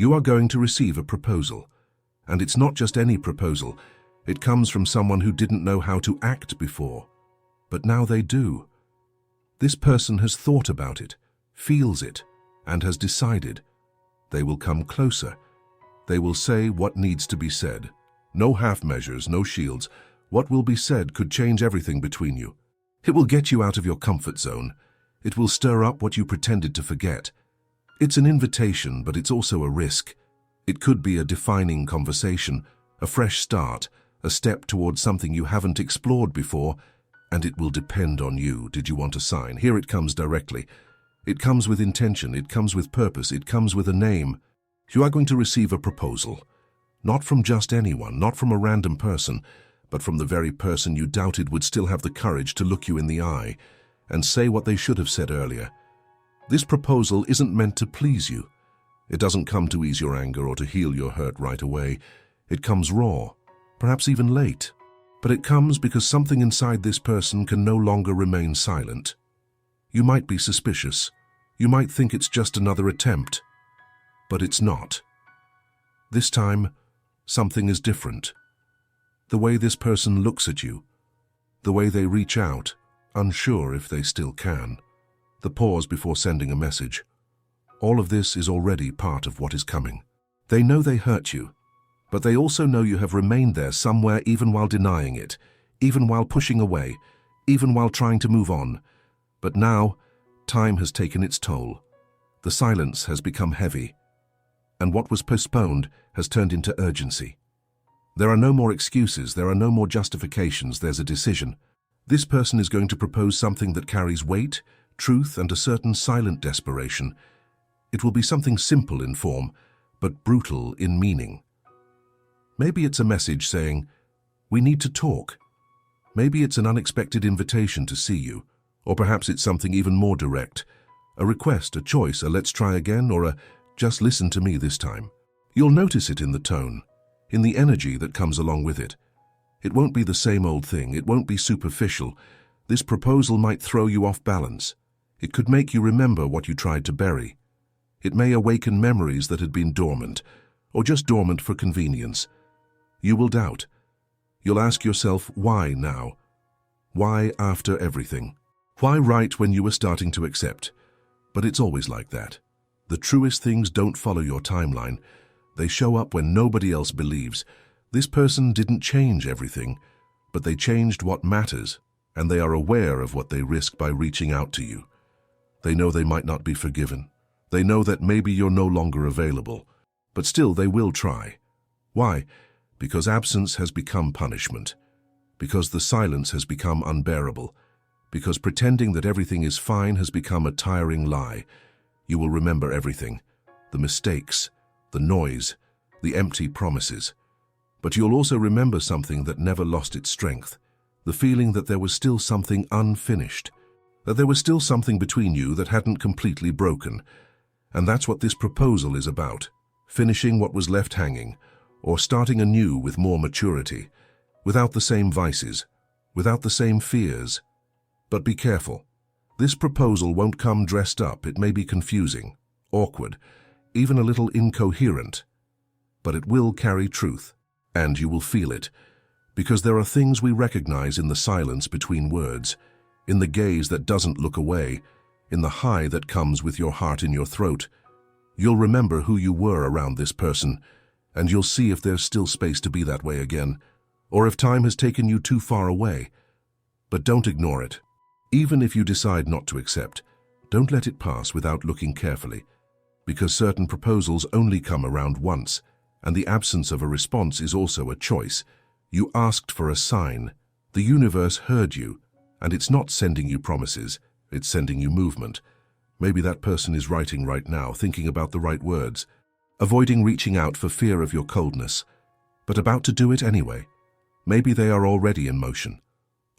You are going to receive a proposal. And it's not just any proposal. It comes from someone who didn't know how to act before. But now they do. This person has thought about it, feels it, and has decided. They will come closer. They will say what needs to be said. No half measures, no shields. What will be said could change everything between you. It will get you out of your comfort zone. It will stir up what you pretended to forget. It's an invitation, but it's also a risk. It could be a defining conversation, a fresh start, a step towards something you haven't explored before, and it will depend on you. Did you want a sign? Here it comes directly. It comes with intention, it comes with purpose, it comes with a name. You are going to receive a proposal. Not from just anyone, not from a random person, but from the very person you doubted would still have the courage to look you in the eye and say what they should have said earlier. This proposal isn't meant to please you. It doesn't come to ease your anger or to heal your hurt right away. It comes raw, perhaps even late. But it comes because something inside this person can no longer remain silent. You might be suspicious. You might think it's just another attempt. But it's not. This time, something is different. The way this person looks at you, the way they reach out, unsure if they still can, the pause before sending a message. All of this is already part of what is coming. They know they hurt you, but they also know you have remained there somewhere even while denying it, even while pushing away, even while trying to move on. But now, time has taken its toll. The silence has become heavy, and what was postponed has turned into urgency. There are no more excuses, there are no more justifications, there's a decision. This person is going to propose something that carries weight, truth, and a certain silent desperation. It will be something simple in form, but brutal in meaning. Maybe it's a message saying, "We need to talk." Maybe it's an unexpected invitation to see you, or perhaps it's something even more direct, a request, a choice, a "let's try again," or a "just listen to me this time." You'll notice it in the tone, in the energy that comes along with it. It won't be the same old thing, it won't be superficial. This proposal might throw you off balance. It could make you remember what you tried to bury. It may awaken memories that had been dormant, or just dormant for convenience. You will doubt. You'll ask yourself, why now? Why after everything? Why right when you were starting to accept? But it's always like that. The truest things don't follow your timeline. They show up when nobody else believes. This person didn't change everything, but they changed what matters, and they are aware of what they risk by reaching out to you. They know they might not be forgiven. They know that maybe you're no longer available, but still they will try. Why? Because absence has become punishment. Because the silence has become unbearable. Because pretending that everything is fine has become a tiring lie. You will remember everything. The mistakes, the noise, the empty promises. But you'll also remember something that never lost its strength. The feeling that there was still something unfinished. That there was still something between you that hadn't completely broken. And that's what this proposal is about. Finishing what was left hanging, or starting anew with more maturity, without the same vices, without the same fears. But be careful. This proposal won't come dressed up. It may be confusing, awkward, even a little incoherent. But it will carry truth, and you will feel it, because there are things we recognize in the silence between words, in the gaze that doesn't look away, in the high that comes with your heart in your throat. You'll remember who you were around this person, and you'll see if there's still space to be that way again, or if time has taken you too far away. But don't ignore it. Even if you decide not to accept, don't let it pass without looking carefully, because certain proposals only come around once, and the absence of a response is also a choice. You asked for a sign. The universe heard you, and it's not sending you promises, it's sending you movement. Maybe that person is writing right now, thinking about the right words, avoiding reaching out for fear of your coldness, but about to do it anyway. Maybe they are already in motion,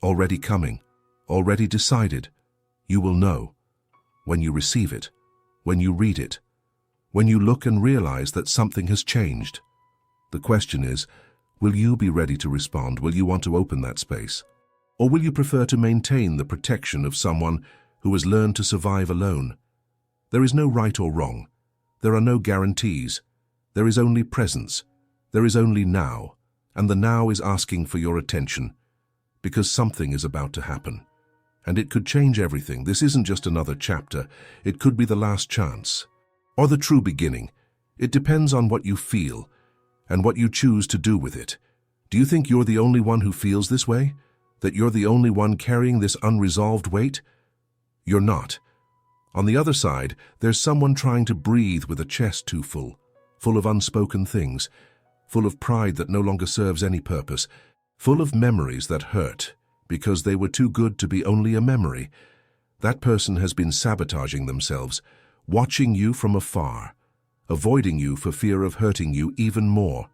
already coming, already decided. You will know when you receive it, when you read it, when you look and realize that something has changed. The question is, will you be ready to respond? Will you want to open that space? Or will you prefer to maintain the protection of someone who has learned to survive alone? There is no right or wrong. There are no guarantees. There is only presence. There is only now. And the now is asking for your attention. Because something is about to happen. And it could change everything. This isn't just another chapter. It could be the last chance. Or the true beginning. It depends on what you feel and what you choose to do with it. Do you think you're the only one who feels this way? That you're the only one carrying this unresolved weight? You're not. On the other side, there's someone trying to breathe with a chest too full, full of unspoken things, full of pride that no longer serves any purpose, full of memories that hurt because they were too good to be only a memory. That person has been sabotaging themselves, watching you from afar, avoiding you for fear of hurting you even more.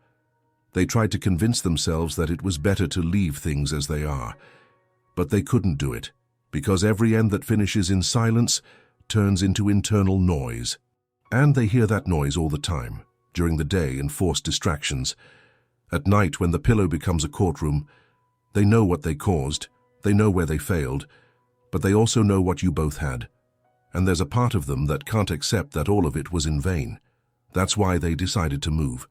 They tried to convince themselves that it was better to leave things as they are, but they couldn't do it, because every end that finishes in silence turns into internal noise. And they hear that noise all the time, during the day in forced distractions. At night, when the pillow becomes a courtroom, they know what they caused, they know where they failed, but they also know what you both had. And there's a part of them that can't accept that all of it was in vain. That's why they decided to move.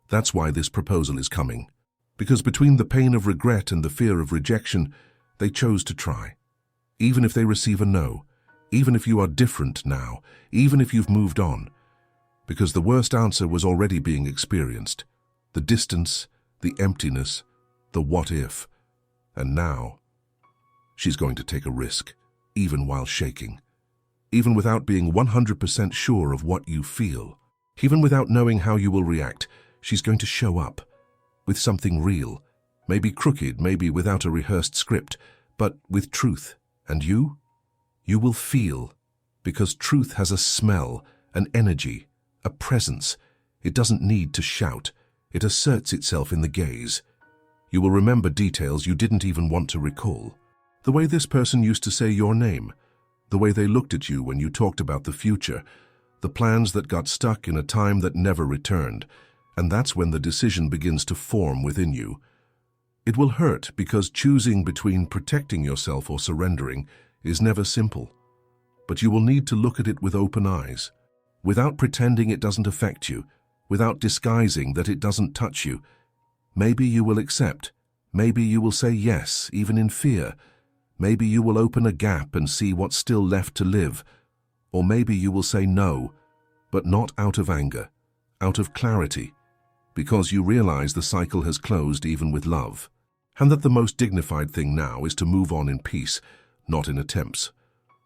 That's why this proposal is coming. Because between the pain of regret and the fear of rejection, they chose to try. Even if they receive a no, even if you are different now, even if you've moved on. Because the worst answer was already being experienced. The distance, the emptiness, the what if. And now, she's going to take a risk, even while shaking. Even without being 100% sure of what you feel. Even without knowing how you will react, she's going to show up with something real, maybe crooked, maybe without a rehearsed script, but with truth. And you? You will feel, because truth has a smell, an energy, a presence. It doesn't need to shout. It asserts itself in the gaze. You will remember details you didn't even want to recall. The way this person used to say your name, the way they looked at you when you talked about the future, the plans that got stuck in a time that never returned. And that's when the decision begins to form within you. It will hurt because choosing between protecting yourself or surrendering is never simple. But you will need to look at it with open eyes, without pretending it doesn't affect you, without disguising that it doesn't touch you. Maybe you will accept. Maybe you will say yes, even in fear. Maybe you will open a gap and see what's still left to live. Or maybe you will say no, but not out of anger, out of clarity, because you realize the cycle has closed even with love, and that the most dignified thing now is to move on in peace, not in attempts.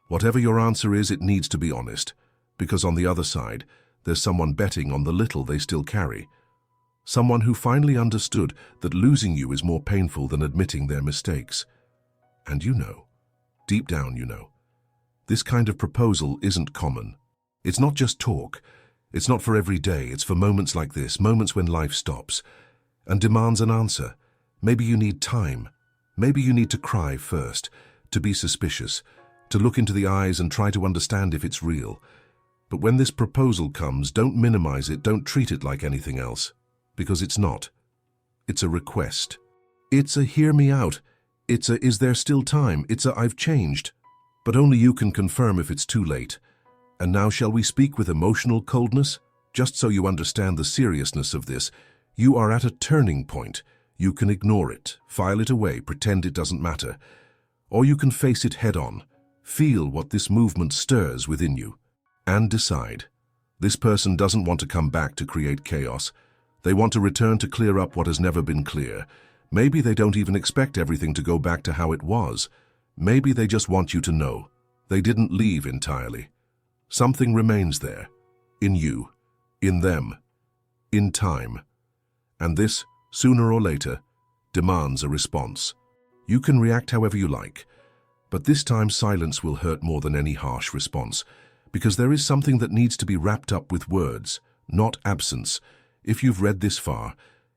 Whatever your answer is, it needs to be honest, because on the other side, there's someone betting on the little they still carry. Someone who finally understood that losing you is more painful than admitting their mistakes. And you know, deep down you know, this kind of proposal isn't common. It's not just talk. It's not for every day. It's for moments like this, moments when life stops and demands an answer. Maybe you need time. Maybe you need to cry first, to be suspicious, to look into the eyes and try to understand if it's real. But when this proposal comes, don't minimize it, don't treat it like anything else, because it's not. It's a request. It's a hear me out. It's a is there still time. It's a I've changed. But only you can confirm if it's too late. And now shall we speak with emotional coldness? Just so you understand the seriousness of this, you are at a turning point. You can ignore it, file it away, pretend it doesn't matter. Or you can face it head on, feel what this movement stirs within you, and decide. This person doesn't want to come back to create chaos. They want to return to clear up what has never been clear. Maybe they don't even expect everything to go back to how it was. Maybe they just want you to know. They didn't leave entirely. Something remains there, in you, in them, in time. And this, sooner or later, demands a response. You can react however you like, but this time silence will hurt more than any harsh response, because there is something that needs to be wrapped up with words, not absence. If you've read this far,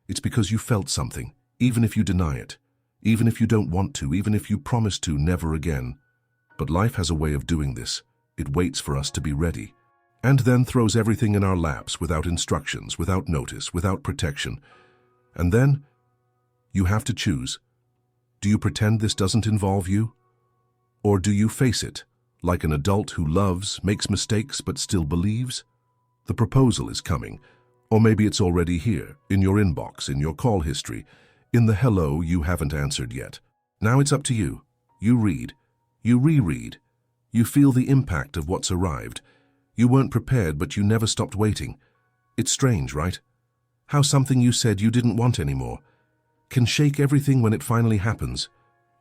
it's because you felt something, even if you deny it, even if you don't want to, even if you promise to never again. But life has a way of doing this. It waits for us to be ready, and then throws everything in our laps without instructions, without notice, without protection. And then, you have to choose. Do you pretend this doesn't involve you? Or do you face it, like an adult who loves, makes mistakes, but still believes? The proposal is coming. Or maybe it's already here, in your inbox, in your call history, in the hello you haven't answered yet. Now it's up to you. You read. You reread. You feel the impact of what's arrived. You weren't prepared, but you never stopped waiting. It's strange, right? How something you said you didn't want anymore can shake everything when it finally happens.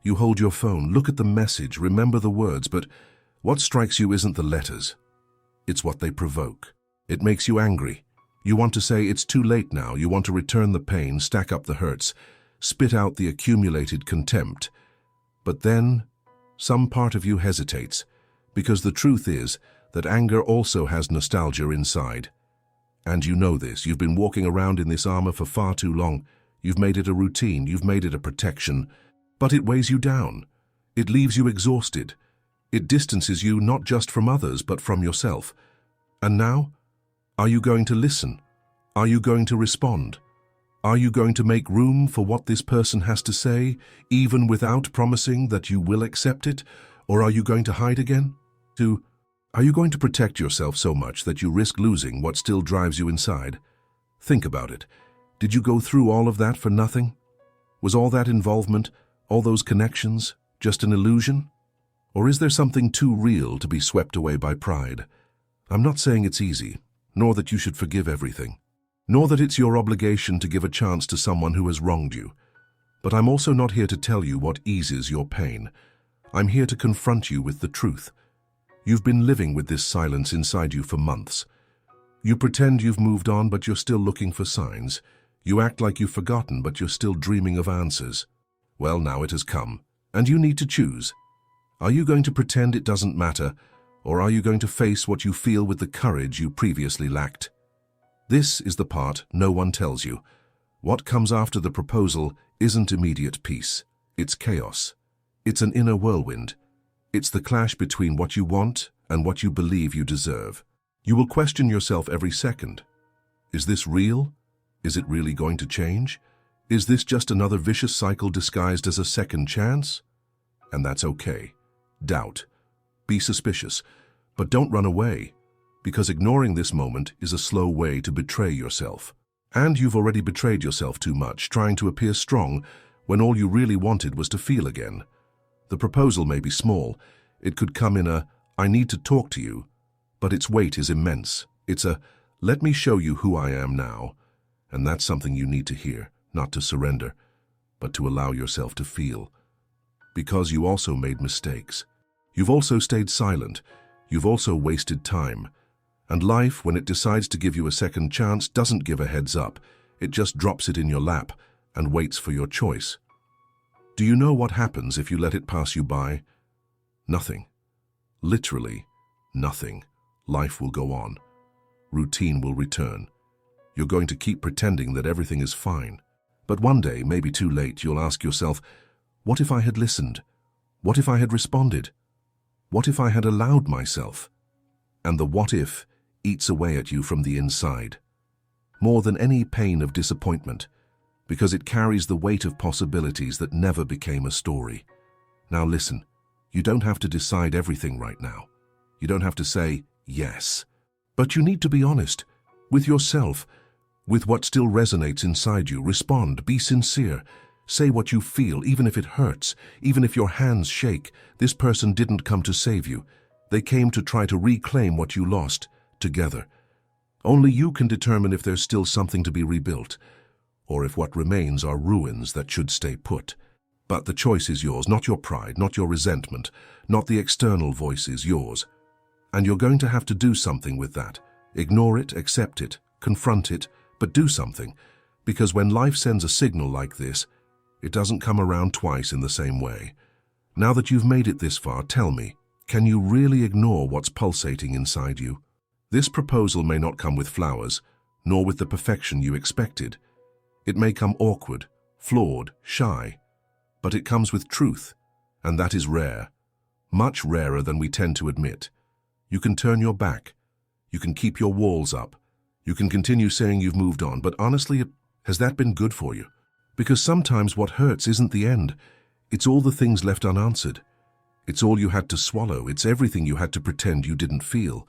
You hold your phone, look at the message, remember the words, but what strikes you isn't the letters. It's what they provoke. It makes you angry. You want to say it's too late now. You want to return the pain, stack up the hurts, spit out the accumulated contempt. But then, some part of you hesitates, because the truth is that anger also has nostalgia inside. And you know this. You've been walking around in this armor for far too long. You've made it a routine. You've made it a protection. But it weighs you down. It leaves you exhausted. It distances you not just from others, but from yourself. And now, are you going to listen? Are you going to respond? Are you going to make room for what this person has to say, even without promising that you will accept it? Or are you going to hide again? Are you going to protect yourself so much that you risk losing what still drives you inside? Think about it. Did you go through all of that for nothing? Was all that involvement, all those connections, just an illusion? Or is there something too real to be swept away by pride? I'm not saying it's easy, nor that you should forgive everything, nor that it's your obligation to give a chance to someone who has wronged you. But I'm also not here to tell you what eases your pain. I'm here to confront you with the truth. You've been living with this silence inside you for months. You pretend you've moved on, but you're still looking for signs. You act like you've forgotten, but you're still dreaming of answers. Well, now it has come, and you need to choose. Are you going to pretend it doesn't matter, or are you going to face what you feel with the courage you previously lacked? This is the part no one tells you. What comes after the proposal isn't immediate peace. It's chaos. It's an inner whirlwind. It's the clash between what you want and what you believe you deserve. You will question yourself every second. Is this real? Is it really going to change? Is this just another vicious cycle disguised as a second chance? And that's okay. Doubt. Be suspicious. But don't run away, because ignoring this moment is a slow way to betray yourself. And you've already betrayed yourself too much, trying to appear strong when all you really wanted was to feel again. The proposal may be small. It could come in a, "I need to talk to you," but its weight is immense. It's a, "Let me show you who I am now." And that's something you need to hear, not to surrender, but to allow yourself to feel. Because you also made mistakes. You've also stayed silent. You've also wasted time. And life, when it decides to give you a second chance, doesn't give a heads up. It just drops it in your lap and waits for your choice. Do you know what happens if you let it pass you by? Nothing. Literally, nothing. Life will go on. Routine will return. You're going to keep pretending that everything is fine. But one day, maybe too late, you'll ask yourself, what if I had listened? What if I had responded? What if I had allowed myself? And the what if eats away at you from the inside. More than any pain of disappointment, because it carries the weight of possibilities that never became a story. Now listen, you don't have to decide everything right now. You don't have to say yes. But you need to be honest with yourself, with what still resonates inside you. Respond, be sincere. Say what you feel, even if it hurts, even if your hands shake. This person didn't come to save you. They came to try to reclaim what you lost, together. Only you can determine if there's still something to be rebuilt, or if what remains are ruins that should stay put. But the choice is yours, not your pride, not your resentment, not the external voices, yours. And you're going to have to do something with that. Ignore it, accept it, confront it, but do something. Because when life sends a signal like this, it doesn't come around twice in the same way. Now that you've made it this far, tell me, can you really ignore what's pulsating inside you? This proposal may not come with flowers, nor with the perfection you expected. It may come awkward, flawed, shy, but it comes with truth, and that is rare, much rarer than we tend to admit. You can turn your back, you can keep your walls up, you can continue saying you've moved on, but honestly, has that been good for you? Because sometimes what hurts isn't the end, it's all the things left unanswered. It's all you had to swallow, it's everything you had to pretend you didn't feel.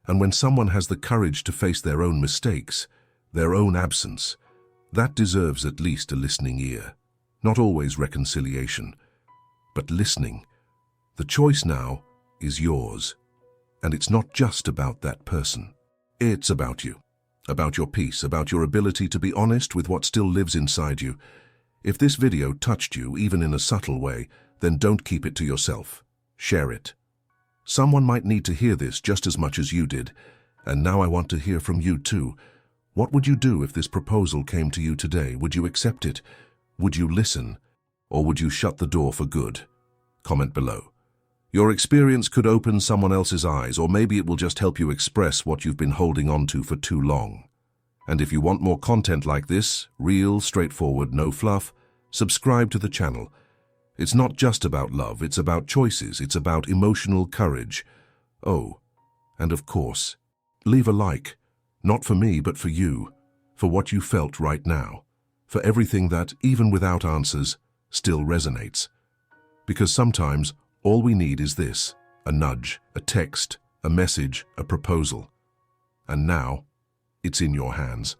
And when someone has the courage to face their own mistakes, their own absence. That deserves at least a listening ear. Not always reconciliation, but listening. The choice now is yours. And it's not just about that person. It's about you, about your peace, about your ability to be honest with what still lives inside you. If this video touched you, even in a subtle way, then don't keep it to yourself. Share it. Someone might need to hear this just as much as you did. And now I want to hear from you too. What would you do if this proposal came to you today? Would you accept it? Would you listen? Or would you shut the door for good? Comment below. Your experience could open someone else's eyes, or maybe it will just help you express what you've been holding on to for too long. And if you want more content like this, real, straightforward, no fluff, subscribe to the channel. It's not just about love, it's about choices, it's about emotional courage. Oh, and of course, leave a like, not for me, but for you, for what you felt right now, for everything that, even without answers, still resonates. Because sometimes, all we need is this, a nudge, a text, a message, a proposal. And now, it's in your hands.